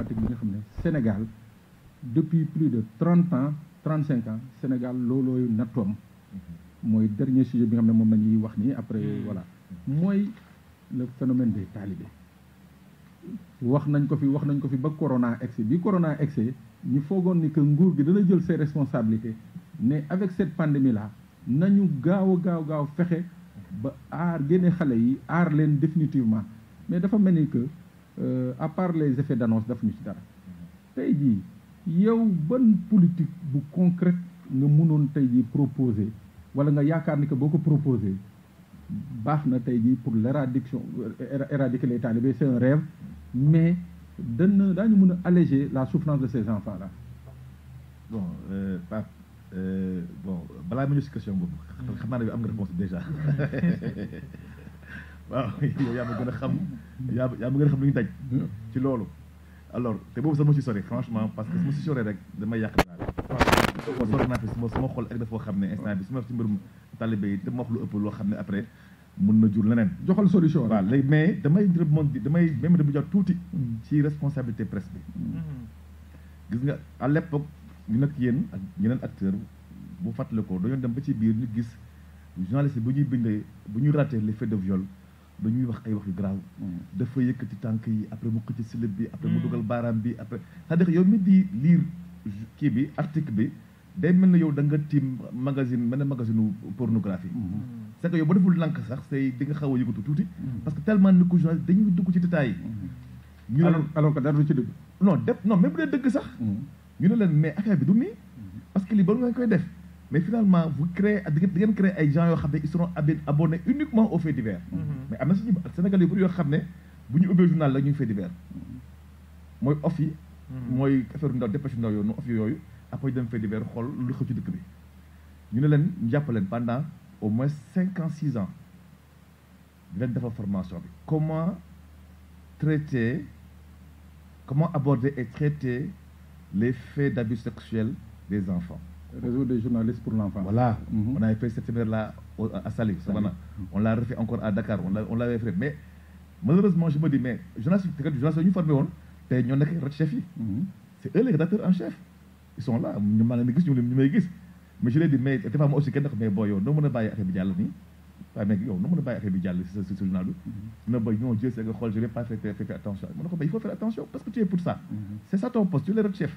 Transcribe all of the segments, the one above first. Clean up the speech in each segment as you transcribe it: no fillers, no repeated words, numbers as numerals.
problématique bi nga xam ne Sénégal depuis plus de 30 ans 35 ans Sénégal loolooy nattoom mooy dernier sujet bi nga xam ne moom la ñuy wax nii après voilà mooy le phénomène des talibés wax nañ ko fi ba corona excès bi corona excès ñu foogoon ni que nguur gi dana jël ses responsabilités ne avec cette pandémie là nañu gaaw fexe ba aar génne xale yi aar leen définitivement mais dafa mel ni que à part les effets d'annonce daf ñu ci dara tey jii yow ban politique bu concrète nga mënoon tey jii proposer wala nga yaakaar ni que boo ko proposer baax na tey jii pour éradiquer les talibés c'est un rêve mais daañu mën a alléger la souffrance de ces enfants là. Bon Pape bon balaa ma ñëw si question boobu xam naa ne am nga réponse déjà waaw yow yaa ma gën a xam yaa ma gën a xam lu ñu daj ci loolu alors te boobu sax ma si sori franchement parce que su ma si sori rek damay yàq daal sori naa fi sama xol ak dafa xam ne instant bi su ma wax ci mbirum talibé yi te ma wax lu ëpp loo xam ne après mën na jur leneen joxal solution waaw léegi mais damay même dama jox tuuti ci responsabilité presse bi gis nga à l'époque ñu nag yéen ak ñeneen acteur bu fàttali ko dañoo dem ba ci biir ñu gis journaliste bu ñuy bindee bu ñuy raté les faits de viol dañuy wax ay wax yu grave dafa yëkkati tànk yi après mu xëcc slip bi après mu dugal baaraam bi après c'est-à-dire yow mi di lire kii bi article bi day mel na yow da nga tiim magazine mel na magazine pornographie c'est que yow ba deful lànk sax say di nga xaw a yëngatu tuuti parce que tellement ni ko journaliste dañuy dugg ci détails yi alors que dara du ci dëgg non même bu dee dëgg sax ñu ne leen mais affaire bi du nii parce que lii ba nga koy def mais finalement vous créez di ngeen créer ay gens yoo xam ne ils seront abonnés uniquement aux faits divers mais am na suñu Sénégal yu bëri yoo xam ne bu ñu ubbee journal la ñuy faits divers mooy off yi mooy affaire ndaw dépêche ndaw yooyu no off yooyu après dem faits divers xool lu xew ci dëkk bi ñu ne leen ñu jàpp leen pendant au moins 5 ans 6 ans di leen defal formation bi comment aborder et traiter les faits d'abus sexuels des enfants. Réseau des journalistes pour l'enfant. Voilà, on avait fait cette séminaire-là à Saly. On l'a refait encore à Dakar, on l'avait fait. Mais malheureusement, je me dis, mais journalistes ñu formé woon te ñoo nekk chef yi. C'est eux les rédacteurs en chef. Ils sont là, ñu maa ngi gis ñu may gis. Mais je leur dis, mais des fois moi aussi kenn mais boo yow noo mën a bàyyi affaire bi jàll nii. waaye mec yow noo mën a bàyyi affaire bi jàll si journal bi. non boy non Dieu sait que xool je vais pas faire attention. ma ne ko mais il faut faire attention parce que tu es pour ça. C'est ça ton poste, tu es le chef.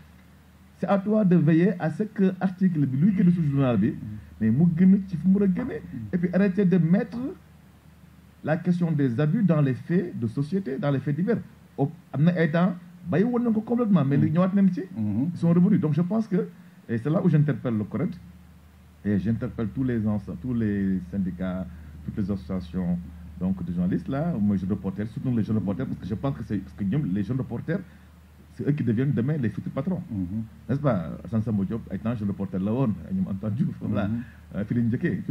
C'est à toi de veiller à ce que article bi luy génn su journal bi mais mu gën ci fu mu war a génne et puis arrêter de mettre la question des abus dans les faits de société dans les faits divers am na ay temps bàyyi woon nañ ko complètement mais léegi ñëwaat nañ ci ils sont revenus donc je pense que et c'est là où j'interpelle le CORED et j'interpelle tous les syndicats toutes les associations donc de journalistes là moi jeunes reporters surtout les jeunes reporters parce que je pense que c'est parce que ñoom les jeunes reporters c'est eux qui deviennent demain les futurs patrons n'est-ce pas Assane Samba Diop ay temps jeune reporter la woon ñoom Antoine Diouf voilà fi lañu njëkkee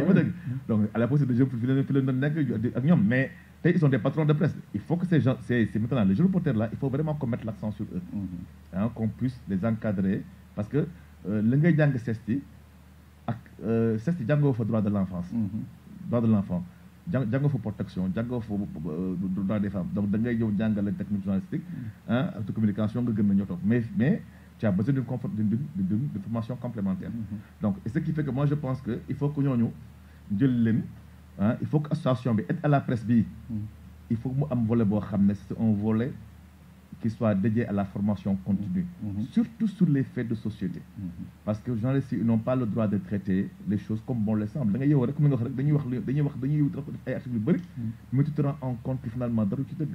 ma dëgg donc à la fois c'est des jeunes fi leen doon nekk ak ñoom mais tey ils sont des patrons de presse il faut que ces gens c'est maintenant les jeunes reporters là il faut vraiment qu'on mette l'accent sur eux qu'on puisse les encadrer parce que la ngay jàng CESTI ak CESTI jàngoo fa droit de l'enfance droit de l'enfant jàngoo fa protection jàngoo fa droit des femmes donc da ngay ñëw jàngale technique journalistique ak de communication nga gën na ñoo topp mais tu as besoin d'une formation complémentaire donc et ce qui fait que moi je pense que il faut que ñooñu jël leen il faut que association bi aide à la presse bi il faut que mu am volet boo xam ne c'est un volet qui soit dédié à la formation continue surtout sur les faits de société parce que les journalistes ils n'ont pas le droit de traiter les choses comme bon les semble da ngay yow rek comme nga wax rek dañuy wax ay articles yu bëri mais tu te rends en compte que finalement dara ci dëgg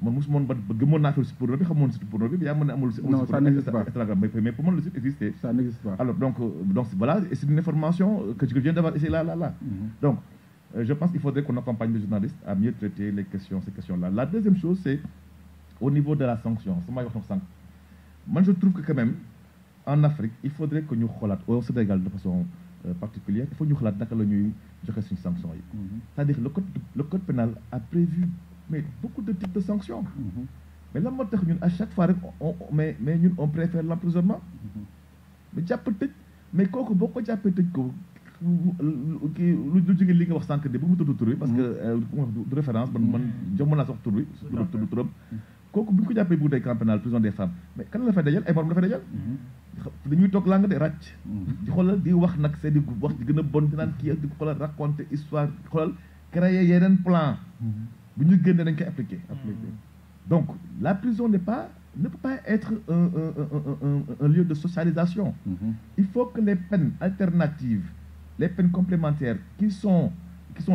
man mosumoon ba gëmoon naa fi si pour bi xamoon si pour bi yaa mën ne amul si non ça n'existe pas mais pour moi le site existait ça n'existe pas alors donc voilà et c'est une information que je viens d'avoir ici là donc je pense qu'il faudrait qu'on accompagne les journalistes à mieux traiter ces questions-là la deuxième chose c'est au niveau de la sanction sama wax na sànq man je trouve que quand même en Afrique il faudrait que ñu xoolaat au Sénégal de façon particulière il faut ñu xoolaat naka la ñuy joxe suñu sanctions yi c'est-à-dire le code pénal a prévu mais beaucoup de types de sanctions mais lan moo tax ñun à chaque fois rek mais ñun on préfère l'emprisonnement mais jàpp tëj mais kooku boo ko jàppee tëj ko lu jóge li nga wax sànq de bu mu tudd tur bi parce que du référence man jox mën naa sax tur bi tudd turam kooku bu ñu ko jàppee bu tey camp pénal prison des femmes mais kan la fay dajal ay morom la fay dajal dañuy toog làng de ràcc di xoolal di wax nag c'est di wax di gën a bon di naan kii ak di xoolal raconter histoire xoolal créer yeneen plan bu ñu génnee dañ koy appliquer donc la prison ne peut pas être un lieu de socialisation il faut que les peines alternatives les peines complémentaires qui sont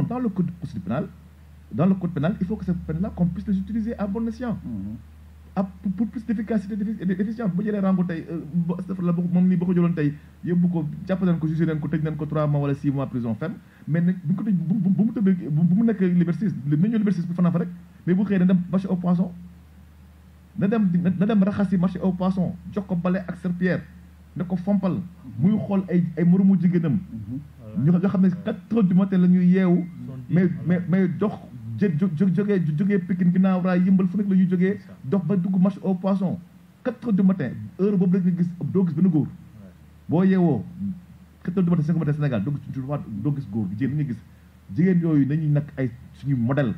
dans le code pénal il faut que ces peines-là qu'on puisse les utiliser à bon escient pour plus d'efficacité et d'efficience bu jëlee rango tey la moom nii ba ko jëloon tey yóbbu ko jàpp nañ ko jugé nañ ko tëj nañ ko 3 mois wala 6 mois prison ferme mais nag bu ñu ko tëj bu mu tëddee bu mu nekk liberté 6 nañu liberté 6 bu fanaan fa rek mais bu xëyee na dem marché au poisson na dem raxasi marché au poisson jox ko balai ak serpillière ne ko fompal muy xool ay moromu jigéenam ñu nga xam ne 4 heures du matin la ñuy yeewu mais dox jógee Pikine ginnaaw raay yëmbal fu nekk la ñuy jógee dox ba dugg marché au poisson 4 heures du matin heure boobu la nga gis doo gis benn góor boo yeewoo 4 heures du matin 5 heures du matin Sénégal doo gis góor jigéen ñi nga gis jigéen yooyu nañuy nag ay suñu modèle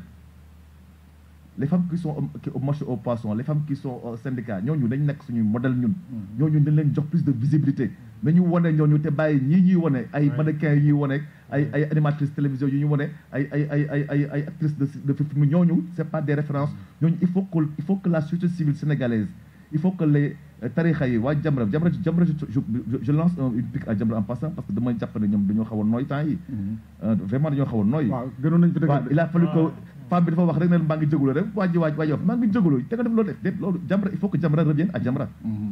les femmes qui sont au marché au poisson les femmes qui sont au syndicat ñooñu dañ nekk suñuy modèle ñun ñooñu dañ leen jox plus de visibilité nañu wane ñooñu te bàyyi ñii ñuy wane ay mannequins yi ñuy wane ay animatrices télévision yi ñu wane ay actrices de film ñooñu c'est pas des références ñooñu il faut que la société civile sénégalaise il faut que les tarixa yi waa Jamra je lance une pique à Jamra en passant parce que dama jàpp ne ñoom dañoo xaw a nooy temps yi vraiment dañoo xaw a nooy il a fallu que femme bi dafa wax rek ne maa ngi jégalu rek waa ji wax maa ngi jégalu te nga def loolu def loolu Jamra il faut que Jamra revienne à Jamra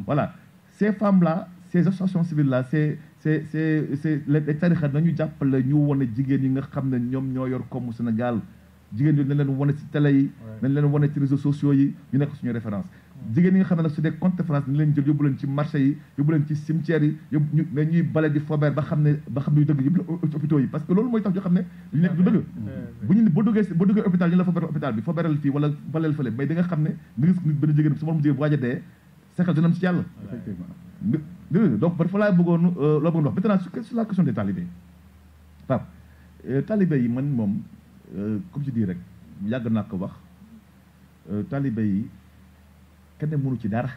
voilà ces femmes là ces associations civiles là c'est les tarixa nañu jàppale ñu wane jigéen yi nga xam ne ñoom ñoo yor comme Sénégal jigéen ñi nañ leen wane ci télé yi nañ leen wane ci réseaux sociaux yi ñu nekk suñu référence jigéen ñi nga xam ne nag su dee conférence ni leen jël yóbbu leen ci marché yi yóbbu leen ci cimetière yi yóbbu mais ñuy bale di fobeer ba xam luy dëgg yóbbu leen hôpitaux yi parce que loolu mooy tax ñu xam ne lu nekk du dëgg boo duggee hôpital ñu la fobeer hôpital bi fobeeral fii wala baleel fële mais di nga xam ne nga gis nit benn jigéen su morom jigéen bu waaj a dee seqal dina am ci yàlla donc dafa laa bëggoon loo bëggoon wax maintenant sur la question des talibés Pape talibé yi man moom comme je dis rek yàgg naa ko wax talibé yi kenn mënu ci dara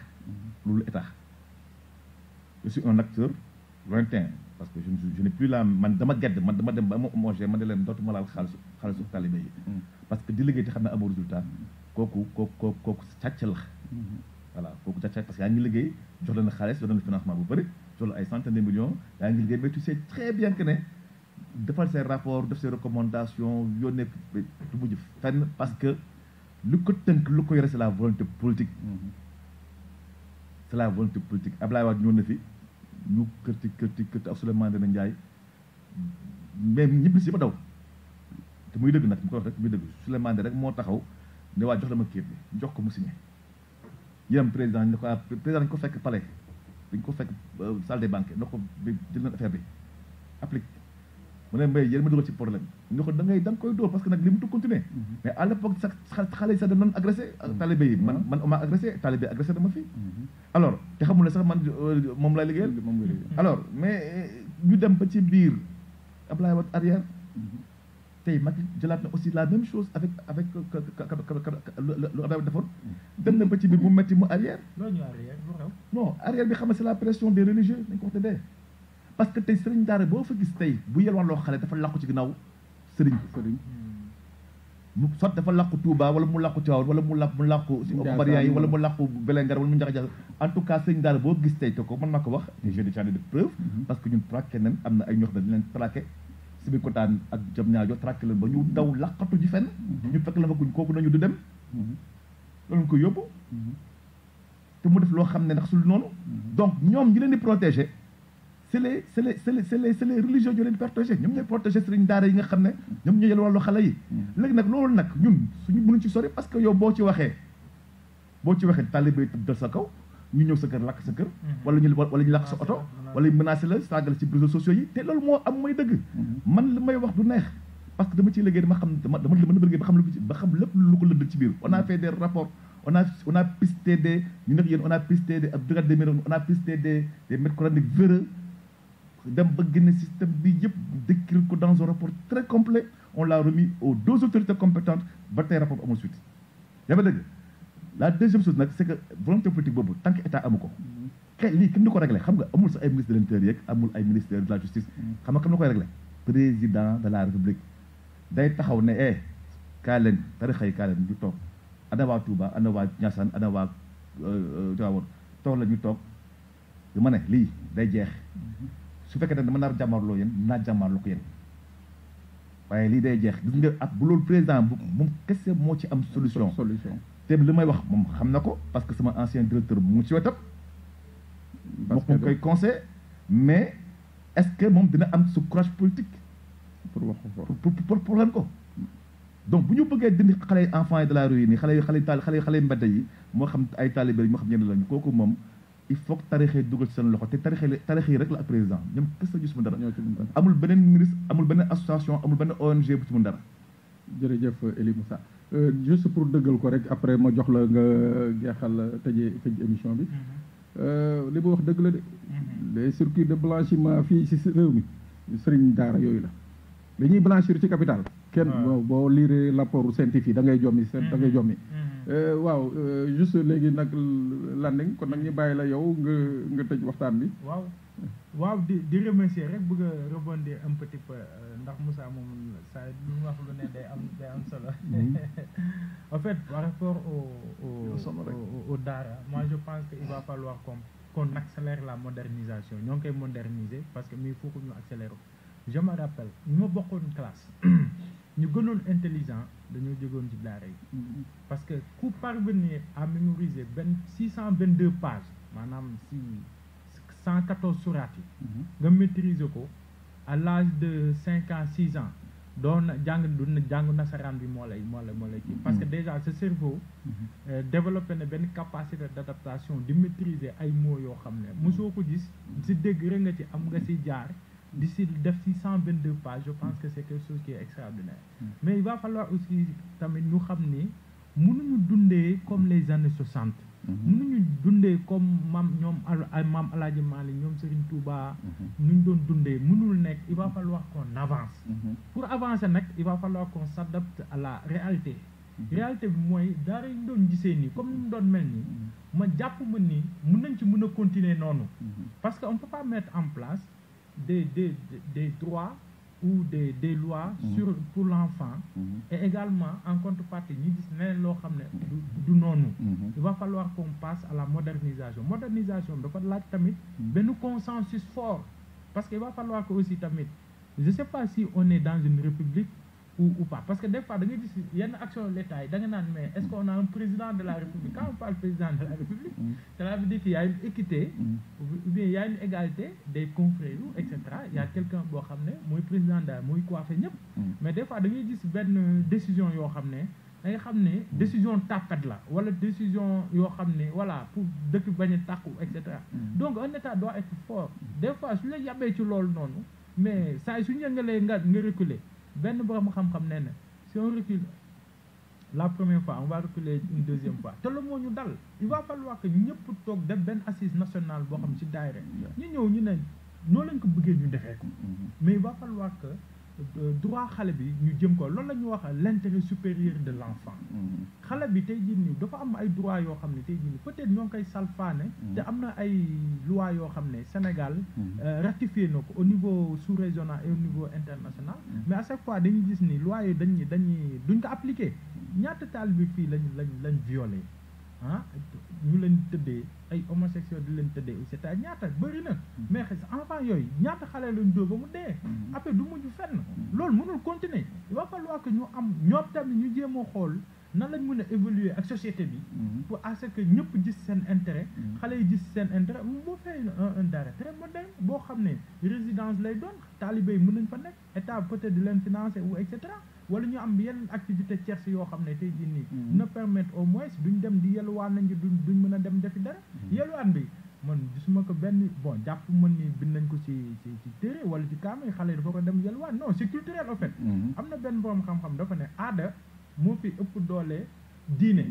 loolu état je suis un acteur lointain parce que je n'ai plus la man dama gedd man dama dem ba ma homogé man de leen dootuma laal xaalisu talibé yi parce que di liggéey te xam ne amoo résultat kooku càcc la voilà kooku càcc parce que yaa ngi liggéey jox leen xaalis jox leen financement bu bëri jox la ay centaines de millions yaa ngi liggéey mais tu sais très bien que ne defal ses rapports def ses recommandations yónnee du mujj fenn parce que lu ko tënk lu ko yore c'est la volonté politique c'est la volonté politique Ablaye Wade ñëw na fi ñu kërti ak Souleymane Ndéné Ndiaye mais ñëpp si ba daw te muy dëgg nag mu ko wax rek muy dëgg Souleymane Ndéné rek moo taxaw ne waa jox la ma kayit bi jox ko mu signé ñu dem président ne ko président dañu ko fekk palais dañu ko fekk salle des banquets ne ko jël na affaire bi applique mu ne mbay yéen ma dugal ci problème ñu ko da nga koy dóor parce que nag li mu tu continuer mais à l'époque sax xale yi sax dañ doon agressé talibé yi man on m'a agressé talibé agressé dama fi alors te xamul ne sax man moom lay liggéeyal alors mais ñu dem ba ci biir Ablaye Wade arrière tey Macky jëlaat na aussi la même chose avec lu Ablaye Wade defoon dem na ba ci biir mu metti mu arrière non arrière bi xam ne c'est la pression des religieux dañ ko wax te dee parce que tey sëriñ daara boo fa gis tey bu yelwaan loo xale dafa làqu ci ginnaaw sëriñ soit dafa làqu Touba wala mu làqu Tivaouane wala mu làqu si Maria yi wala mu làqu Belengar wala mu njax en tout cas sëriñ daara boo gis tey te ko mën naa ko wax et j'ai déjà de preuve parce que ñun traqué nañ am na ay ñoo xam ne leen traqué Sébikotane ak Diamniadio traqué leen ba ñu daw làqatu ji fenn ñu fekk la fa kuñ kooku nañu du dem loolu ko yóbbu te mu def loo xam ne ndax sul noonu donc ñoom ñi leen di protéger c'est les religieux ñoo leen di protéger ñoom ñooy protéger sëriñ daara yi nga xam ne ñoom ñooy yel wàllu xale yi léegi nag loolu nag ñun suñu mënuñ ci sori parce que yow boo ci waxee talibé dal sa kaw ñu ñëw sa kër lakk sa kër wala ñu lakk sa oto wala ñu menacé la saagal ci réseaux sociaux yi te loolu moo am mooy dëgg man li may wax du neex parce que dama ciy liggéey dama xam liggéey ba xam lépp lu ko lëndal ci biir on a fait des rapports on a pisté des ñu nekk yéen on a pisté des brigades des mairies on a pisté des maîtres coraniques véreux dem ba génne système bi yëpp décrire ko dans un rapport très complet on l'a remis aux 2 autorités compétentes ba tey rapport amul suite yaa ma dëgg la deuxième chose nag c'est que volonté politique boobu tant que état amu ko lii kenn du ko réglé xam nga amul sax ay ministre de l'intérieur amul ay ministère de la justice xam nga kam na koy réglé président de la république day taxaw ne kaa leen tarixa yi kaa leen ñu toog ana waa Touba ana waa Niassane ana waa Tivaouane toog la ñu toog yu ma ne lii day jeex su fekkee ne dama nar jàmmarloo yéen dinaa jàmmarloo ko yéen waaye lii day jeex gis nga ab bu loolu président bu moom kese moo ci am solution te li may wax moom xam na ko parce que sama ancien directeur mu ngi ci wetam moo koy conseil mais est-ce que moom dina am su courage politique pour leen ko donc bu ñu bëggee dindi xale enfants yi de la rue yi nii xale mbedd yi moo xam ay talibé moo xam ñenn lañu kooku moom il faut que tarix yi dugal ci seen loxo te tarix yi rek la ak président ñoom kese ñu ci mën dara amul beneen ministre amul beneen association amul beneen ONG bu ci mën dara jërëjëf Ely Moussa juste pour dëggal ko rek après ma jox la nga jeexal tëj émission bi li ma wax dëgg la de les circuits de blanchiment fii ci réew mi sëriñ daara yooyu la li ñuy blanchir ci capital kenn boo liiree rapport scientifique da ngay jommi da ngay jommi waaw juste léegi nag landing kon nag ñu bàyyi la yow nga tëj waxtaan bi waaw di remercier rek bëgg a rebondir un petit peu ndax Moussa moom saa lu mu wax lu ne day am solo en fait par rapport au daara moi je pense que il va falloir qu'on accélère la modernisation ñoo ngi koy moderniser parce que il faut que ñu accélérer je me rappelle ñu ma bokkoon classe ñu gënoon intelligent dañoo jógoon ci daara yi parce que ku parvenir à mémoriser 622 pages maanaam si 114 sourates yi nga maîtriser ko à l'âge de 5 ans 6 ans doon jàng nasaraan bi moo lay kii parce que déjà ce cerveau développé na benn capacité d'adaptation di maîtriser ay mots yoo xam ne mosoo ko gis si dégg rek nga ci am nga si jaar di si def 622 pages je pense que c'est quelque chose qui est extraordinaire mais il va falloir aussi tamit ñu xam ni mënuñu dundee comme les années 60 mënuñu dundee comme ñoom Alaaji Maalik ñoom Serigne Touba ñu doon dundee mënul nekk il va falloir qu'on avance pour avancer nag il va falloir qu'on s'adapte à la réalité réalité bi mooy daara ñu doon gisee nii comme ni mu doon mel nii ma jàpp ma ni nañ ci mën a continuer noonu parce que on peut pas mettre en place des droits ou des lois pour l'enfant et également en contrepartie ñu gis neneen loo xam ne du noonu il va falloir qu'on passe à la modernisation dafa laaj tamit benn consensus fort parce que il va falloir que aussi tamit je sais pas si on est dans une république ou pas parce que des fois da ngay gis yenn action de l'État yi da nga naan mais est-ce qu'on a un président de la République quand on parle président de la République cela veut dire qu'il y a une équité ou bien il y a une égalité des confrères et cetera il y a quelqu'un boo xam ne mooy président daal mooy coiffé ñëpp mais des fois da ngay gis benn décision yoo xam ne da nga xam ne décision tàppat la wala décision yoo xam ne voilà pour dëkk bañ a tàkku et cetera donc un État doit être fort des fois su la yàbbee ci loolu noonu mais saa yi su ñëngalee nga reculer benn borom xam-xam nee na si on recule la première fois on va reculer une deuxième fois te la moo ñu dal il va falloir que ñëpp toog def benn assise nationale boo xam ci daayira ñu ñëw ñu ne noo lañ ko bëggee ñu defee ko mais il va falloir que droit xale bi ñu jëm ko loolu la ñu wax l'intérêt supérieur de l'enfant xale bi tey jii nii dafa am ay droit yoo xam ne tey jii nii peut-être ñoo ngi koy salfaane te am na ay loi yoo xam ne Sénégal ratifié na ko au niveau sous-régional et au niveau international mais à chaque fois dañuy gis ni loi yi duñ ko appliqué ñaata taalibe fii lañ violé ñu leen tëddee ay homosexuels di leen tëddee c'est-à-dire ñaata bëri na mais enfant yooyu ñaata xale lañ dóor ba mu dee après du mujj fenn loolu mënul continuer il va falloir que ñu am ñoom tamit ñu jéem a xool nan lañ mën a évoluer ak société bi pour à ce que ñëpp gis seen intérêt xale yi gis seen intérêt boo fay un daara très moderne boo xam ne résidence lay doon taalibe yi mën nañ fa nekk état peut-être di leen financer ou et cetera wala ñu am yenn activité tierce yoo xam ne tey jii nii na permettre au moins duñ dem di yelwaan nañ duñ mën a dem defi dara yelwaan bi man gisuma ko benn bon jàpp mën ni bind nañ ko ci téere wala ci kaamay xale yi dafa ko dem yelwaan non c'est culturel en fait am na benn borom xam-xam dafa ne aada moo fi ëpp doole diine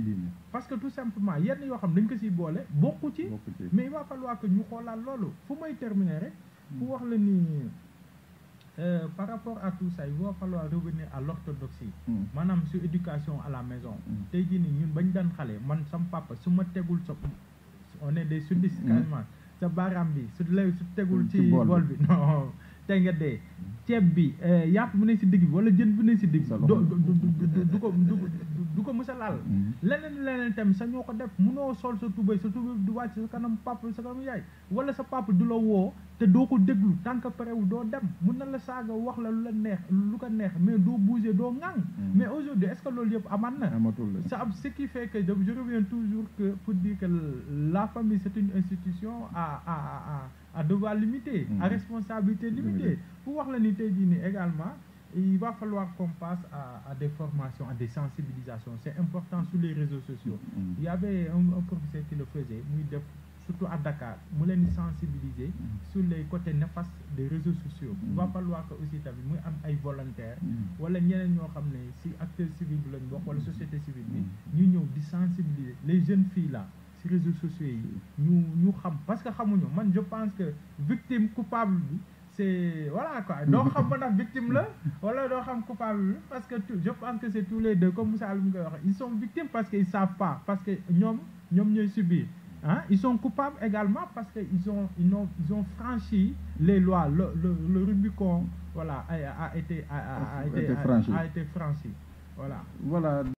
parce que tout simplement yenn yoo xam dañ ko siy boole bokku ci mais il va falloir que ñu xoolaat loolu fu may terminer rek fu wax la ni par rapport à tout ça il va falloir revenir à l'orthodoxie maanaam sur éducation à la maison tey jii nii ñun bañ daan xale man sama papa su ma tegul sa on est des sudistes carrément sa baaraam bi su tegul ci bool bi non tey nga dee ceeb bi yàpp mu ne si digg bi wala jën bu ne si digg du ko mës a laal leneen tamit sa ñoo ko def munoo sol sa tubéy du wàcc sa kanam papa sa kanam yaay wala sa papa du la woo te doo ko déglu tant que parewu doo dem mun na la saaga wax la lu la neex lu ko neex mais doo bouger doo ŋàng mais aujourd'hui est-ce que loolu yëpp aman na ce qui fait que je reviens toujours que pour dire que la famille c'est une institution à devoir limiter à responsabilité limitée pour wax la ni tey jii nii également il va falloir qu'on passe à des formations, à des sensibilisations. C'est important sur les réseaux sociaux. Il y avait un professeur qui le faisait, surtout à Dakar, il les sensibiliser sur les côtés néfastes des réseaux sociaux. Il va falloir que aussi nous ayons des volontaires, ou si acteurs civils ou la société civile, nous sensibiliser les jeunes filles là. Sur les réseaux sociaux, nous parce que je pense que victime coupable, c'est voilà quoi doo xam ba ndax victime la wala doo xam coupable parce que je pense que c'est tous les deux comme Moussa Alioune koy wax ils sont victimes parce qu'ils savent pas parce que ñoom ñooy subir ils sont coupables également parce que ils ont franchi les lois le Rubicon voilà a été franchi voilà